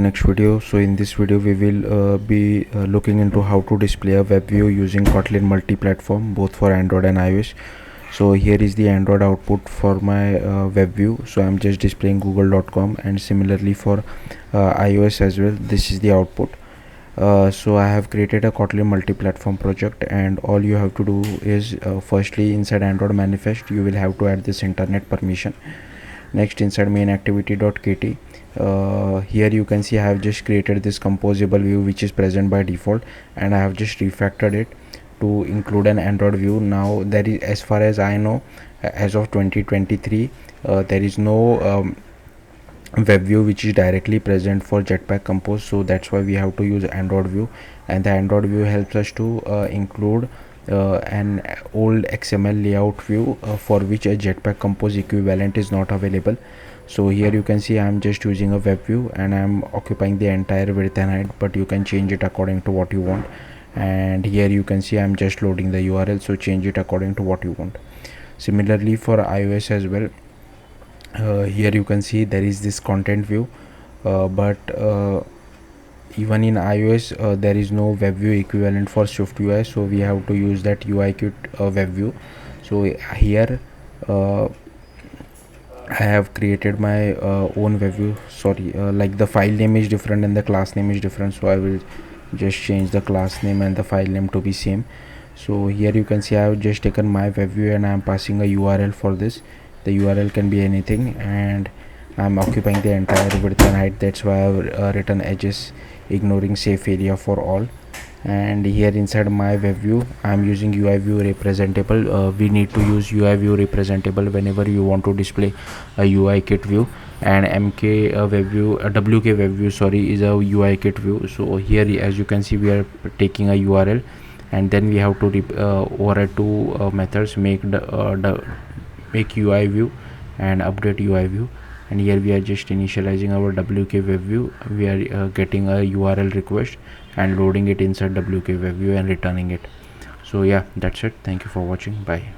Next video. So in this video we will be looking into how to display a web view using Kotlin multi-platform both for Android and iOS. So here is the Android output for my web view. So I'm just displaying google.com, and similarly for iOS as well, this is the output. So I have created a Kotlin multi-platform project, and all you have to do is firstly inside Android manifest you will have to add this internet permission. Next, inside main activity.kt, here you can see I have just created this composable view which is present by default, and I have just refactored it to include an Android view. Now there is, as far as I know, as of 2023 there is no web view which is directly present for Jetpack Compose, so that's why we have to use Android view. And the Android view helps us to include an old XML layout view for which a Jetpack Compose equivalent is not available. So here you can see I'm just using a web view and I'm occupying the entire width and height, but you can change it according to what you want. And here you can see I'm just loading the URL, so change it according to what you want. Similarly for iOS as well, here you can see there is this content view, but even in iOS there is no web view equivalent for Swift UI, so we have to use that UIKit web view. So here I have created my own web view. Sorry, like the file name is different and the class name is different, so I will just change the class name and the file name to be same. So here you can see I have just taken my web view and I am passing a URL for this. The URL can be anything, and I'm occupying the entire width and height. That's why I've written edges ignoring safe area for all. And here inside my web view I'm using UI view representable. We need to use UI view representable whenever you want to display a UI kit view, and MK web view, WK web view sorry, is a UI kit view. So here as you can see we are taking a URL, and then we have to override two methods, make UI view and update UI view. And here we are just initializing our WK web view. We are getting a URL request and loading it inside WK web view and returning it. So yeah, that's it. Thank you for watching. Bye.